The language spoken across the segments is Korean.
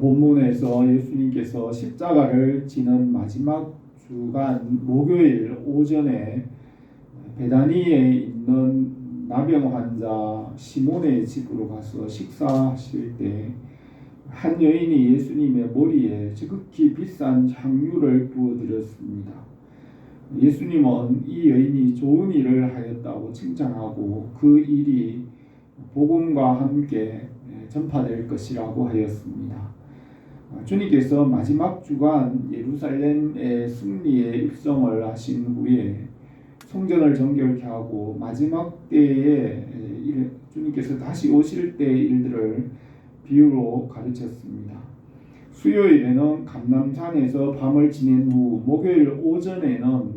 본문에서 예수님께서 십자가를 지는 마지막 주간 목요일 오전에 베다니에 있는 나병 환자 시몬의 집으로 가서 식사하실 때 한 여인이 예수님의 머리에 지극히 비싼 향유를 부어드렸습니다. 예수님은 이 여인이 좋은 일을 하였다고 칭찬하고 그 일이 복음과 함께 전파될 것이라고 하였습니다. 주님께서 마지막 주간 예루살렘의 승리의 입성을 하신 후에 성전을 정결케 하고 마지막 때에 주님께서 다시 오실 때의 일들을 비유로 가르쳤습니다. 수요일에는 감람산에서 밤을 지낸 후 목요일 오전에는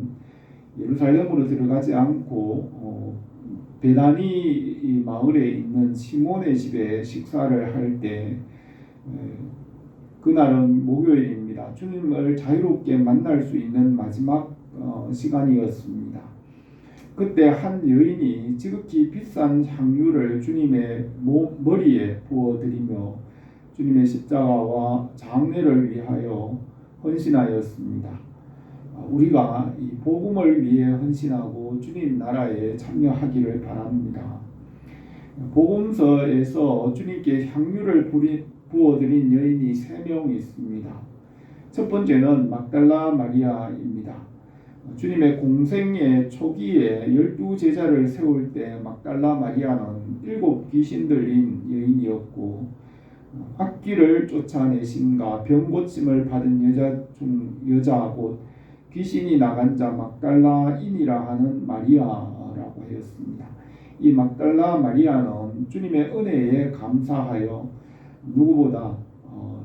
예루살렘으로 들어가지 않고 베다니 마을에 있는 시몬의 집에 식사를 할 때 그날은 목요일입니다. 주님을 자유롭게 만날 수 있는 마지막 시간이었습니다. 그때 한 여인이 지극히 비싼 향유를 주님의 머리에 부어드리며 주님의 십자가와 장례를 위하여 헌신하였습니다. 우리가 이 복음을 위해 헌신하고 주님 나라에 참여하기를 바랍니다. 복음서에서 주님께 향유를 부어드린 여인이 3명 있습니다. 첫 번째는 막달라 마리아입니다. 주님의 공생의 초기에 12제자를 세울 때 막달라 마리아는 7 귀신 들린 여인이었고 악귀를 쫓아내심과 병 고침을 받은 여자 곧 귀신이 나간 자 막달라인이라 하는 마리아라고 하였습니다. 이 막달라 마리아는 주님의 은혜에 감사하여 누구보다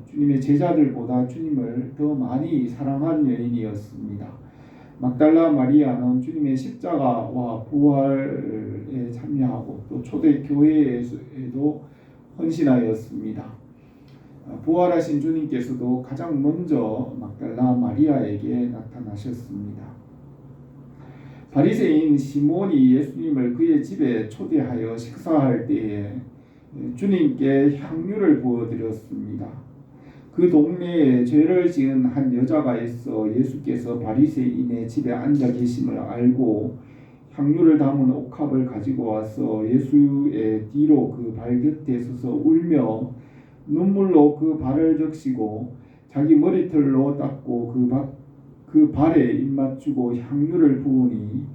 주님의 제자들보다 주님을 더 많이 사랑한 여인이었습니다. 막달라 마리아는 주님의 십자가와 부활에 참여하고 또 초대교회에도 헌신하였습니다. 부활하신 주님께서도 가장 먼저 막달라 마리아에게 나타나셨습니다. 바리새인 시몬이 예수님을 그의 집에 초대하여 식사할 때에 주님께 향유를 부어드렸습니다. 그 동네에 죄를 지은 한 여자가 있어 예수께서 바리새인의 집에 앉아 계심을 알고 향유를 담은 옥합을 가지고 와서 예수의 뒤로 그 발 곁에 서서 울며 눈물로 그 발을 적시고 자기 머리털로 닦고 그 발에 입맞추고 향유를 부으니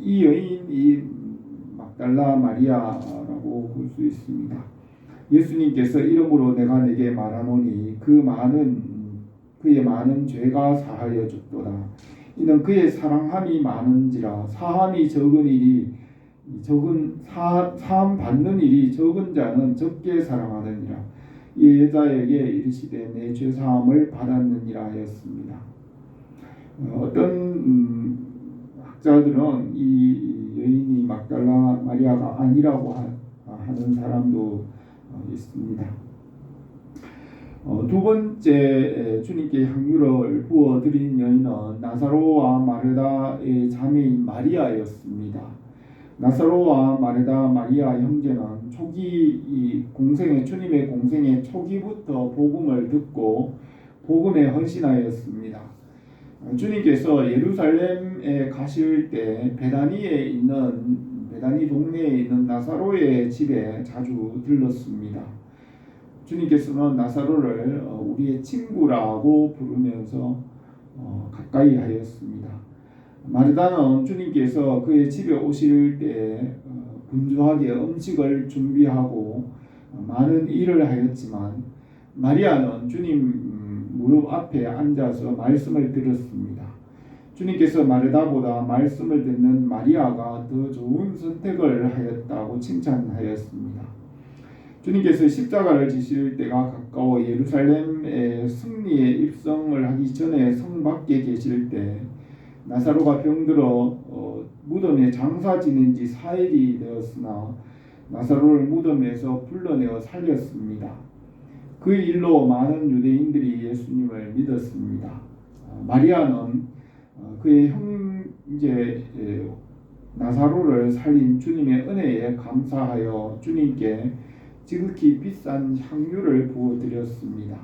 이 여인이 막달라 마리아라고 볼 수 있습니다. 예수님께서 이름으로 내가 내게 말하노니 그의 많은 죄가 사하여 졌도다. 이는 그의 사랑함이 많은지라 사함 받는 일이 적은 자는 적게 사랑하느니라. 이 여자에게 이르시되 내 죄 사함을 받았느니라 하였습니다. 어떤 학자들은 이 여인이 막달라 마리아가 아니라고 하는 사람도 있습니다. 두 번째 주님께 향유를 부어드린 여인은 나사로와 마르다의 자매인 마리아였습니다. 나사로와 마르다 마리아 형제는 주님의 공생의 초기부터 복음을 듣고 복음에 헌신하였습니다. 주님께서 예루살렘에 가실 때 베다니 동네에 있는 나사로의 집에 자주 들렀습니다. 주님께서는 나사로를 우리의 친구라고 부르면서 가까이 하였습니다. 마르다는 주님께서 그의 집에 오실 때 분주하게 음식을 준비하고 많은 일을 하였지만 마리아는 주님 무릎 앞에 앉아서 말씀을 들었습니다. 주님께서 마르다보다 말씀을 듣는 마리아가 더 좋은 선택을 하였다고 칭찬하였습니다. 주님께서 십자가를 지실 때가 가까워 예루살렘의 승리에 입성을 하기 전에 성 밖에 계실 때 나사로가 병들어 무덤에 장사 지낸 지 4일이 되었으나 나사로를 무덤에서 불러내어 살렸습니다. 그 일로 많은 유대인들이 예수님을 믿었습니다. 마리아는 그의 형제 나사로를 살린 주님의 은혜에 감사하여 주님께 지극히 비싼 향유를 부어드렸습니다.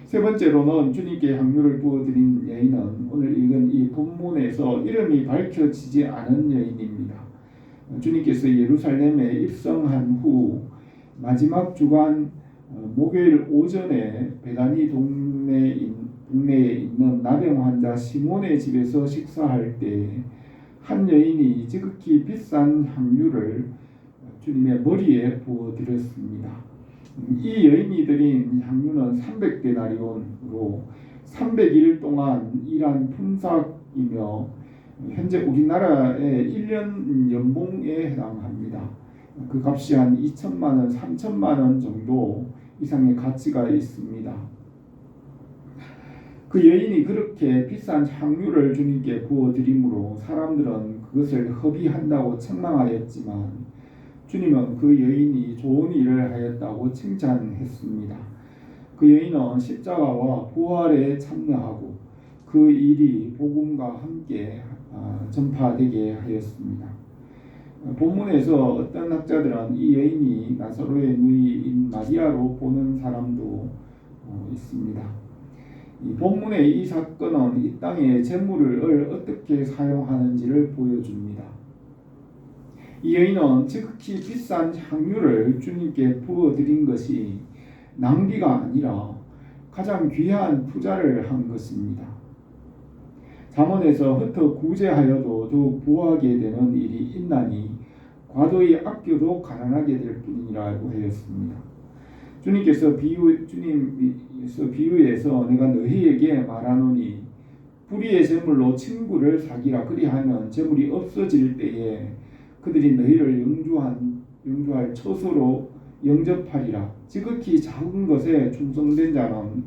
세 번째로는 주님께 향유를 부어드린 여인은 오늘 읽은 이 본문에서 이름이 밝혀지지 않은 여인입니다. 주님께서 예루살렘에 입성한 후 마지막 주간 목요일 오전에 베다니 동네에 있는 나병 환자 시몬의 집에서 식사할 때 한 여인이 지극히 비싼 향유를 주님의 머리에 부어드렸습니다. 이 여인이 드린 향유는 300데나리온으로 300일 동안 일한 품삯이며 현재 우리나라의 1년 연봉에 해당합니다. 그 값이 한 2천만 원, 3천만 원 정도 이상의 가치가 있습니다. 그 여인이 그렇게 비싼 향유를 주님께 부어드림으로 사람들은 그것을 허비한다고 책망하였지만 주님은 그 여인이 좋은 일을 하였다고 칭찬했습니다. 그 여인은 십자가와 부활에 참여하고 그 일이 복음과 함께 전파되게 하였습니다. 본문에서 어떤 학자들은 이 여인이 나사로의 누이인 마리아로 보는 사람도 있습니다. 이 본문의 이 사건은 이 땅의 재물을 어떻게 사용하는지를 보여줍니다. 이 여인은 지극히 비싼 향유를 주님께 부어드린 것이 낭비가 아니라 가장 귀한 투자를 한 것입니다. 잠언에서 흩어 구제하여도 더욱 부하게 되는 일이 있나니 과도히 아껴도 가난하게 될 뿐이라고 하였습니다. 주님께서 비유에서 내가 너희에게 말하노니 불의의 재물로 친구를 사기라 그리하면 재물이 없어질 때에 그들이 너희를 영주할 처소로 영접하리라. 지극히 작은 것에 충성된 자는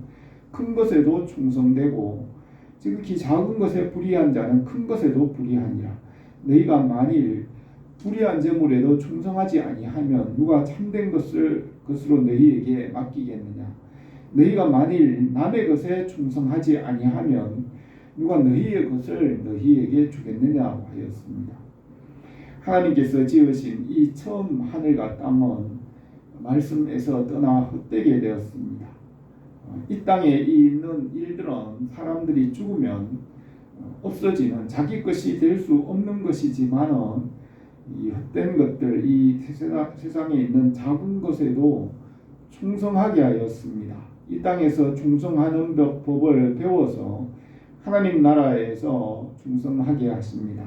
큰 것에도 충성되고 지극히 작은 것에 불의한 자는 큰 것에도 불의하니라. 너희가 만일 불의한 재물에도 충성하지 아니하면 누가 참된 것으로 너희에게 맡기겠느냐. 너희가 만일 남의 것에 충성하지 아니하면 누가 너희의 것을 너희에게 주겠느냐고 하였습니다. 하나님께서 지으신 이 처음 하늘과 땅은 말씀에서 떠나 헛되게 되었습니다. 이 땅에 있는 일들은 사람들이 죽으면 없어지는 자기 것이 될 수 없는 것이지만은 이 헛된 것들, 이 세상에 있는 작은 것에도 충성하게 하였습니다. 이 땅에서 충성하는 법을 배워서 하나님 나라에서 충성하게 하십니다.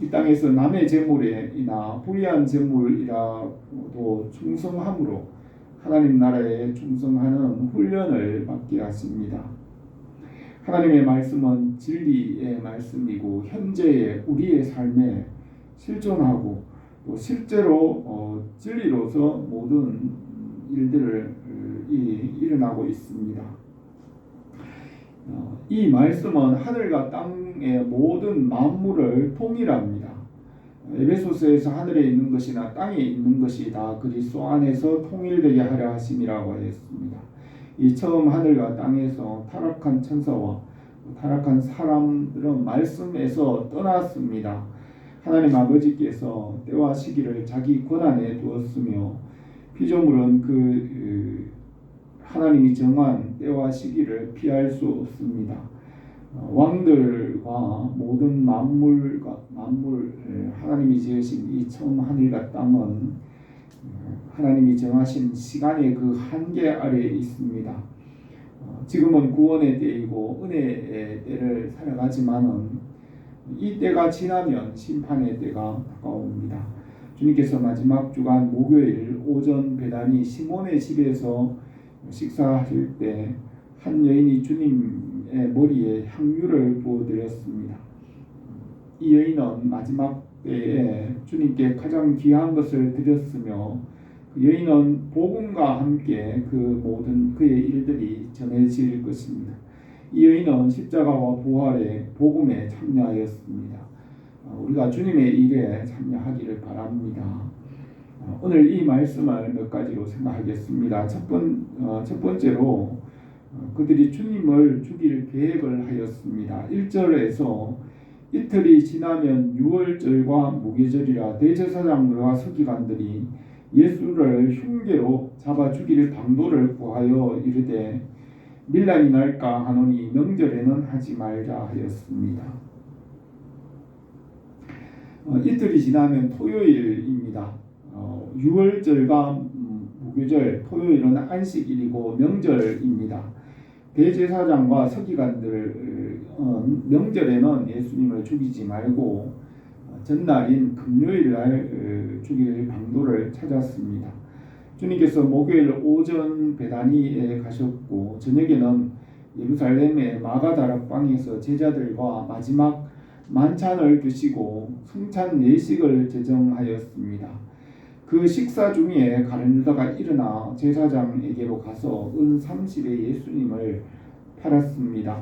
이 땅에서 남의 재물이나 불의한 재물이라도 충성함으로 하나님 나라에 충성하는 훈련을 받게 하십니다. 하나님의 말씀은 진리의 말씀이고 현재의 우리의 삶에 실존하고 또 실제로 진리로서 모든 일들을 일어나고 있습니다. 이 말씀은 하늘과 땅의 모든 만물을 통일합니다. 에베소서에서 하늘에 있는 것이나 땅에 있는 것이 다 그리스도 안에서 통일되게 하려 하심이라고 했습니다. 이 처음 하늘과 땅에서 타락한 천사와 타락한 사람들은 말씀에서 떠났습니다. 하나님 아버지께서 때와 시기를 자기 권한에 두었으며 피조물은 하나님이 정한 때와 시기를 피할 수 없습니다. 왕들과 모든 만물 하나님이 지으신 이 처음 하늘과 땅은 하나님이 정하신 시간의 그 한계 아래에 있습니다. 지금은 구원의 때이고 은혜의 때를 살아가지만은 이 때가 지나면 심판의 때가 다가옵니다. 주님께서 마지막 주간 목요일 오전 베다니 시몬의 집에서 식사하실 때 한 여인이 주님의 머리에 향유를 부어드렸습니다. 이 여인은 마지막 때에 주님께 가장 귀한 것을 드렸으며 그 여인은 복음과 함께 그 모든 그의 일들이 전해질 것입니다. 이 여인은 십자가와 부활의 복음에 참여하였습니다. 우리가 주님의 일에 참여하기를 바랍니다. 오늘 이 말씀을 몇 가지로 생각하겠습니다. 첫 번째로 그들이 주님을 죽일 계획을 하였습니다. 1절에서 이틀이 지나면 유월절과 무교절이라 대제사장들과 서기관들이 예수를 흉계로 잡아 죽일 방도를 구하여 이르되 밀란이 날까 하노니 명절에는 하지 말자 하였습니다. 이틀이 지나면 토요일입니다. 유월절과 무교절, 토요일은 안식일이고 명절입니다. 대제사장과 서기관들은 명절에는 예수님을 죽이지 말고 전날인 금요일날 죽일 방도를 찾았습니다. 주님께서 목요일 오전 베다니에 가셨고 저녁에는 예루살렘의 마가다락방에서 제자들과 마지막 만찬을 드시고 성찬 예식을 제정하였습니다. 그 식사 중에 가룟 유다가 일어나 제사장에게로 가서 은 30에 예수님을 팔았습니다.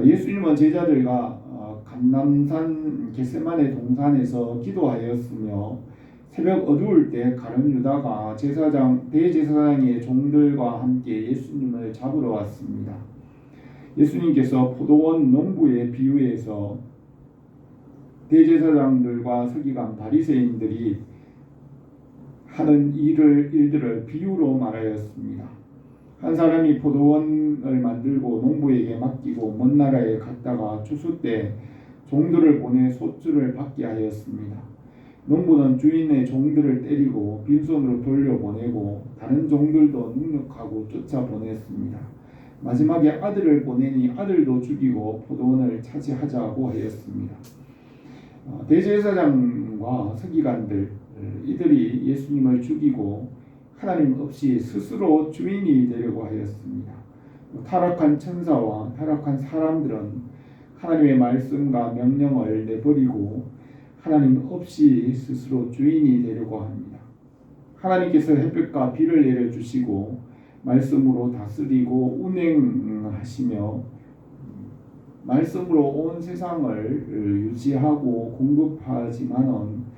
예수님은 제자들과 감람산 겟세마네 동산에서 기도하였으며 새벽 어두울 때 가룟 유다가 대제사장의 종들과 함께 예수님을 잡으러 왔습니다. 예수님께서 포도원 농부의 비유에서 대제사장들과 서기관 바리새인들이 하는 일들을 비유로 말하였습니다. 한 사람이 포도원을 만들고 농부에게 맡기고 먼 나라에 갔다가 추수 때 종들을 보내 소출을 받게 하였습니다. 농부는 주인의 종들을 때리고 빈손으로 돌려보내고 다른 종들도 능욕하고 쫓아보냈습니다. 마지막에 아들을 보내니 아들도 죽이고 포도원을 차지하자고 하였습니다. 대제사장과 서기관들 이들이 예수님을 죽이고 하나님 없이 스스로 주인이 되려고 하였습니다. 타락한 천사와 타락한 사람들은 하나님의 말씀과 명령을 내버리고 하나님 없이 스스로 주인이 되려고 합니다. 하나님께서 햇볕과 비를 내려주시고 말씀으로 다스리고 운행하시며 말씀으로 온 세상을 유지하고 공급하지만은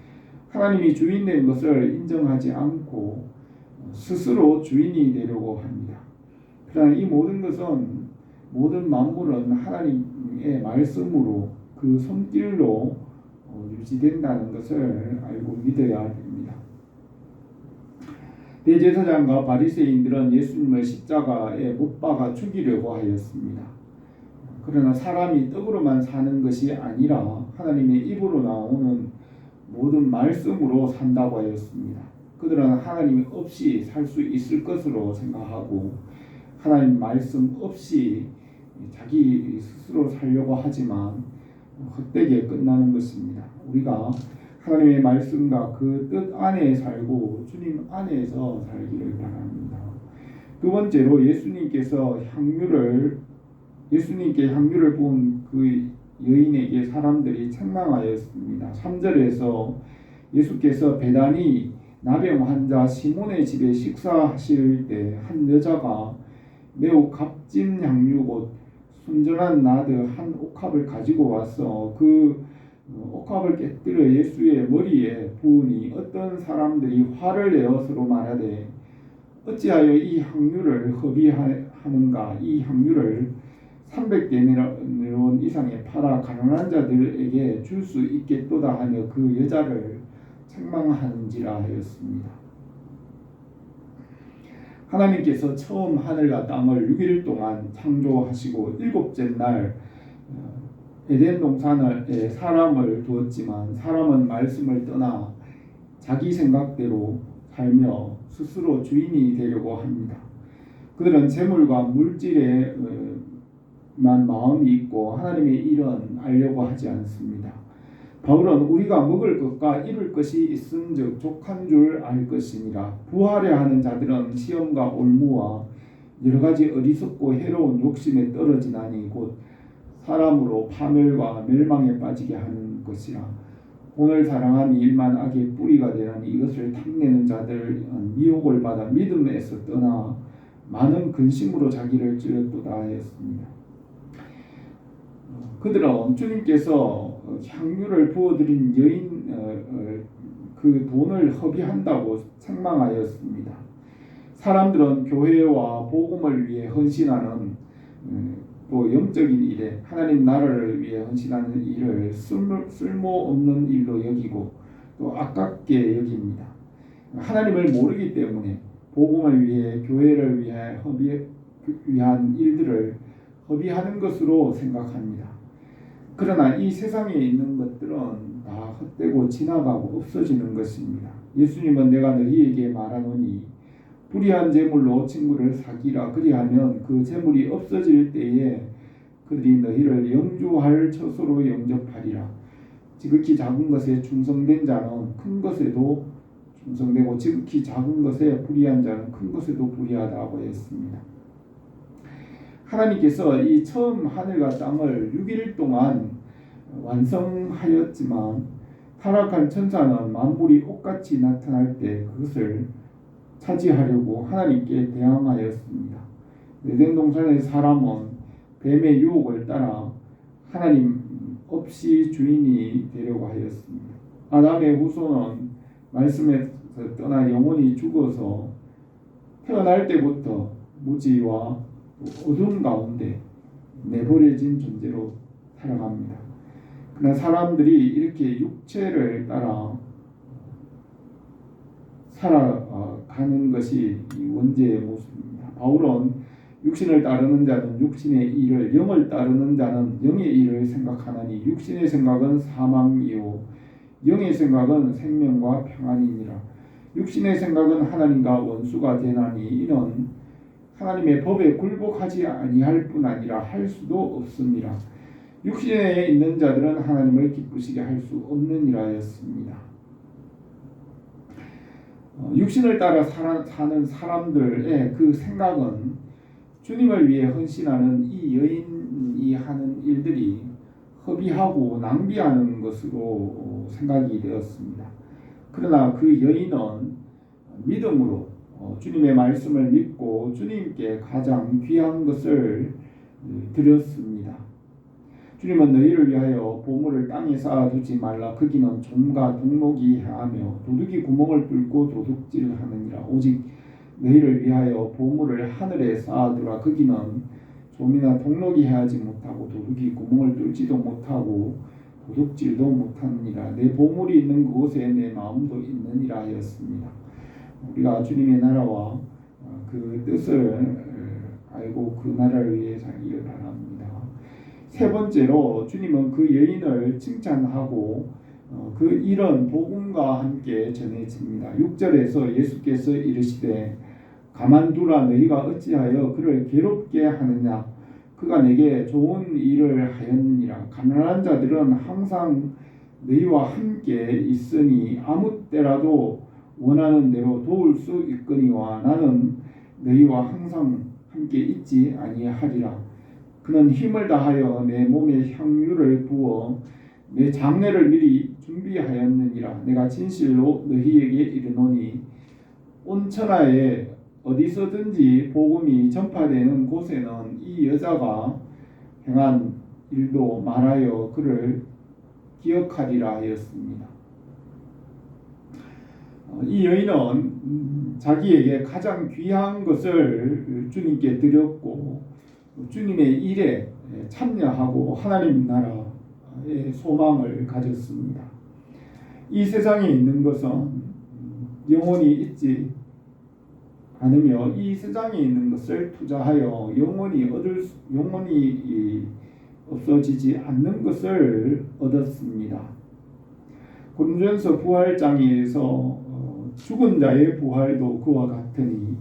하나님이 주인 된 것을 인정하지 않고 스스로 주인이 되려고 합니다. 그러나 이 모든 것은 모든 만물은 하나님의 말씀으로 그 손길로 유지된다는 것을 알고 믿어야 됩니다. 대제사장과 바리새인들은 예수님을 십자가에 못 박아 죽이려고 하였습니다. 그러나 사람이 떡으로만 사는 것이 아니라 하나님의 입으로 나오는 모든 말씀으로 산다고 하였습니다. 그들은 하나님 없이 살 수 있을 것으로 생각하고 하나님 말씀 없이 자기 스스로 살려고 하지만 헛되게 끝나는 것입니다. 우리가 하나님의 말씀과 그 뜻 안에 살고 주님 안에서 살기를 바랍니다. 두 번째로 예수님께 향유를 부은 그 여인에게 사람들이 책망하였습니다. 3절에서 예수께서 베다니 나병 환자 시몬의 집에 식사하실 때 한 여자가 매우 값진 향유 곧 순전한 나드 한 옥합을 가지고 와서 그 옥합을 깨뜨려 예수의 머리에 부으니 어떤 사람들이 화를 내어 서로 말하되 어찌하여 이 향유를 허비하는가. 이 향유를 300데나리온 이상에 팔아 가난한 자들에게 줄 수 있겠도다 하며 그 여자를 책망하는지라 하였습니다. 하나님께서 처음 하늘과 땅을 6일 동안 창조하시고 일곱째 날 에덴 동산에 사람을 두었지만 사람은 말씀을 떠나 자기 생각대로 살며 스스로 주인이 되려고 합니다. 그들은 재물과 물질에만 마음이 있고 하나님의 일은 알려고 하지 않습니다. 바울은 우리가 먹을 것과 입을 것이 있은즉 족한 줄 알 것이니라. 부하려 하는 자들은 시험과 올무와 여러 가지 어리석고 해로운 욕심에 떨어지나니 곧 사람으로 파멸과 멸망에 빠지게 하는 것이라. 오늘 사랑함이 일만 악의 뿌리가 되나니 이것을 탐내는 자들은 미혹을 받아 믿음에서 떠나 많은 근심으로 자기를 찔렀도다 하였습니다. 그들은 주님께서 향유를 부어드린 여인 그 돈을 허비한다고 책망하였습니다. 사람들은 교회와 복음을 위해 헌신하는 또 영적인 일에 하나님 나라를 위해 헌신하는 일을 쓸모없는 일로 여기고 또 아깝게 여깁니다. 하나님을 모르기 때문에 복음을 위해 교회를 위한 일들을 허비하는 것으로 생각합니다. 그러나 이 세상에 있는 것들은 다 헛되고 지나가고 없어지는 것입니다. 예수님은 내가 너희에게 말하노니 불의한 재물로 친구를 사귀라. 그리하면 그 재물이 없어질 때에 그들이 너희를 영주할 처소로 영접하리라. 지극히 작은 것에 충성된 자는 큰 것에도 충성되고 지극히 작은 것에 불의한 자는 큰 것에도 불의하다고 했습니다. 하나님께서 이 처음 하늘과 땅을 6일 동안 완성하였지만 타락한 천사는 만물이 옷같이 나타날 때 그것을 차지하려고 하나님께 대항하였습니다. 에덴 동산의 사람은 뱀의 유혹을 따라 하나님 없이 주인이 되려고 하였습니다. 아담의 후손은 말씀에서 떠나 영원히 죽어서 태어날 때부터 무지와 어둠 가운데 내버려진 존재로 살아갑니다. 그러나 사람들이 이렇게 육체를 따라 살아가는 것이 원죄의 모습입니다. 바울은 육신을 따르는 자는 육신의 일을, 영을 따르는 자는 영의 일을 생각하나니 육신의 생각은 사망이요 영의 생각은 생명과 평안이니라. 육신의 생각은 하나님과 원수가 되나니 이는 하나님의 법에 굴복하지 아니할 뿐 아니라 할 수도 없습니다. 육신에 있는 자들은 하나님을 기쁘시게 할 수 없느니라 했습니다. 육신을 따라 사는 사람들의 그 생각은 주님을 위해 헌신하는 이 여인이 하는 일들이 허비하고 낭비하는 것으로 생각이 되었습니다. 그러나 그 여인은 믿음으로 주님의 말씀을 믿고 주님께 가장 귀한 것을 드렸습니다. 주님은 너희를 위하여 보물을 땅에 쌓아두지 말라. 거기는 좀과 동록이 하며 도둑이 구멍을 뚫고 도둑질하느니라. 오직 너희를 위하여 보물을 하늘에 쌓아두라. 거기는 좀이나 동록이 해하지 못하고 도둑이 구멍을 뚫지도 못하고 도둑질도 못하느니라. 내 보물이 있는 그곳에 내 마음도 있느니라 하였습니다. 우리가 주님의 나라와 그 뜻을 알고 그 나라를 위해 살기를 바랍니다. 세 번째로 주님은 그 여인을 칭찬하고 그 일은 복음과 함께 전해집니다. 6절에서 예수께서 이르시되 가만두라. 너희가 어찌하여 그를 괴롭게 하느냐. 그가 내게 좋은 일을 하였느니라. 가난한 자들은 항상 너희와 함께 있으니 아무 때라도 원하는 대로 도울 수 있거니와 나는 너희와 항상 함께 있지 아니하리라. 그는 힘을 다하여 내 몸에 향유를 부어 내 장례를 미리 준비하였느니라. 내가 진실로 너희에게 이르노니 온 천하에 어디서든지 복음이 전파되는 곳에는 이 여자가 행한 일도 말하여 그를 기억하리라 하였습니다. 이 여인은 자기에게 가장 귀한 것을 주님께 드렸고 주님의 일에 참여하고 하나님 나라의 소망을 가졌습니다. 이 세상에 있는 것은 영원히 있지 않으며 이 세상에 있는 것을 투자하여 영원히 없어지지 않는 것을 얻었습니다. 고린도전서 부활장에서 죽은 자의 부활도 그와 같으니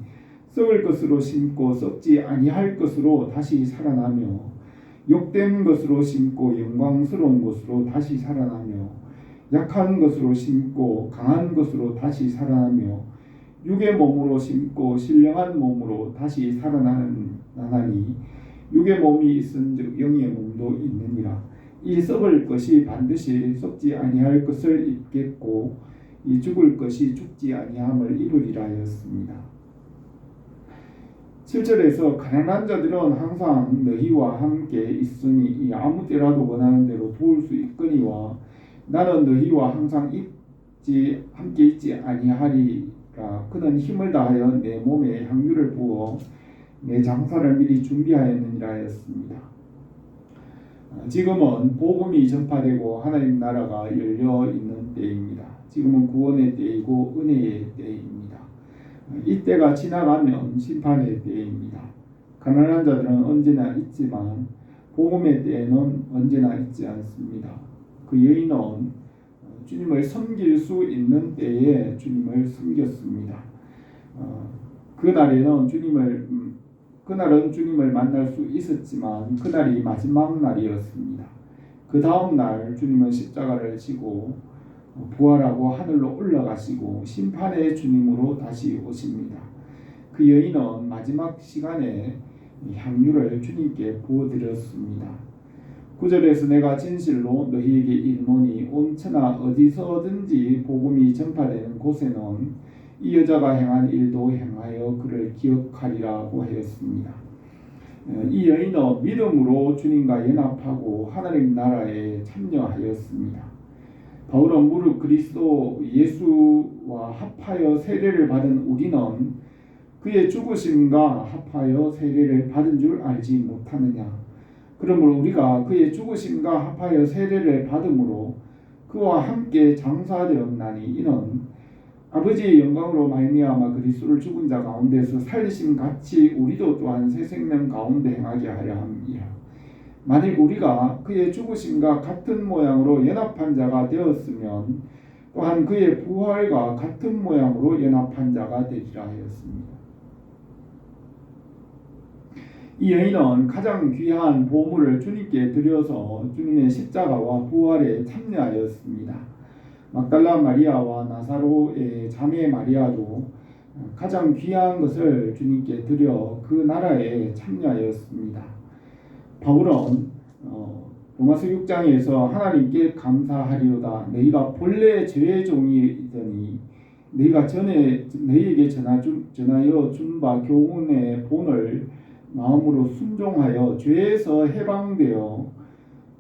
썩을 것으로 심고 썩지 아니할 것으로 다시 살아나며 욕된 것으로 심고 영광스러운 것으로 다시 살아나며 약한 것으로 심고 강한 것으로 다시 살아나며 육의 몸으로 심고 신령한 몸으로 다시 살아나니 육의 몸이 있은즉 영의 몸도 있느니라. 이 썩을 것이 반드시 썩지 아니할 것을 입겠고 이 죽을 것이 죽지 아니함을 입으리라 하였습니다. 7절에서 가난한 자들은 항상 너희와 함께 있으니 아무 때라도 원하는 대로 도울 수 있거니와 나는 너희와 항상 함께 있지 아니하리라. 그는 힘을 다하여 내 몸에 향유를 부어 내 장사를 미리 준비하였느니라 하였습니다. 지금은 복음이 전파되고 하나님 나라가 열려 있는 때입니다. 지금은 구원의 때이고 은혜의 때입니다. 이때가 지나가면 심판의 때입니다. 가난한 자들은 언제나 있지만 복음의 때에는 언제나 있지 않습니다. 그 여인은 주님을 섬길 수 있는 때에 주님을 섬겼습니다. 그날은 주님을 만날 수 있었지만 그날이 마지막 날이었습니다. 그 다음 날 주님은 십자가를 지고 부활하고 하늘로 올라가시고 심판의 주님으로 다시 오십니다. 그 여인은 마지막 시간에 향유를 주님께 부어드렸습니다. 9절에서 내가 진실로 너희에게 이르노니 온 천하 어디서든지 복음이 전파되는 곳에는 이 여자가 행한 일도 행하여 그를 기억하리라고 하였습니다. 이 여인은 믿음으로 주님과 연합하고 하나님 나라에 참여하였습니다. 바울은 무릇 그리스도 예수와 합하여 세례를 받은 우리는 그의 죽으심과 합하여 세례를 받은 줄 알지 못하느냐. 그러므로 우리가 그의 죽으심과 합하여 세례를 받음으로 그와 함께 장사되었나니 이는 아버지의 영광으로 말미암아 그리스도를 죽은 자 가운데서 살리심 같이 우리도 또한 새 생명 가운데 행하게 하려 함이라. 만일 우리가 그의 죽으심과 같은 모양으로 연합한 자가 되었으면 또한 그의 부활과 같은 모양으로 연합한 자가 되리라 하였습니다. 이 여인은 가장 귀한 보물을 주님께 드려서 주님의 십자가와 부활에 참여하였습니다. 막달라 마리아와 나사로의 자매 마리아도 가장 귀한 것을 주님께 드려 그 나라에 참여하였습니다. 바울은 로마서 6장에서 하나님께 감사하리로다. 너희가 본래 죄의 종이더니 너희가 전에 너희에게 전하여 준 바 교훈의 본을 마음으로 순종하여 죄에서 해방되어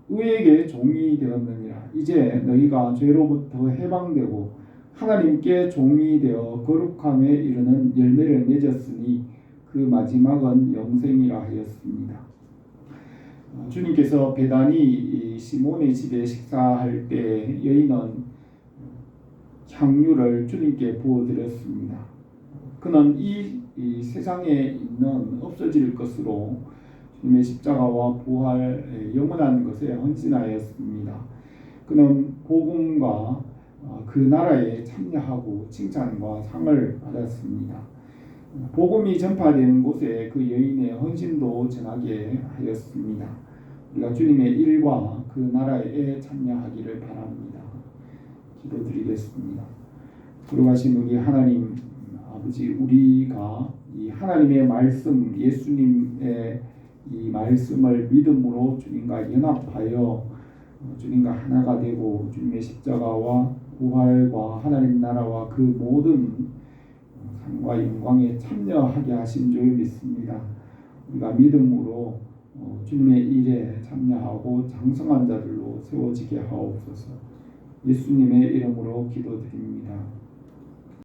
의에게 종이 되었느니라. 이제 너희가 죄로부터 해방되고 하나님께 종이 되어 거룩함에 이르는 열매를 맺었으니 그 마지막은 영생이라 하였습니다. 주님께서 베다니 시몬의 집에 식사할 때 여인은 향유를 주님께 부어드렸습니다. 그는 이 세상에 있는 없어질 것으로 주님의 십자가와 부활 영원한 것에 헌신하였습니다. 그는 복음과 그 나라에 참여하고 칭찬과 상을 받았습니다. 복음이 전파되는 곳에 그 여인의 헌신도 전하게 하였습니다. 우리가 주님의 일과 그 나라에 참여하기를 바랍니다. 기도드리겠습니다. 거룩하신 우리 하나님 아버지, 우리가 이 하나님의 말씀, 예수님의 이 말씀을 믿음으로 주님과 연합하여 주님과 하나가 되고 주님의 십자가와 부활과 하나님 나라와 그 모든 상과 영광에 참여하게 하신 줄 믿습니다. 우리가 믿음으로 주님의 일에 참여하고 장성한 자들로 세워지게 하옵소서. 예수님의 이름으로 기도드립니다.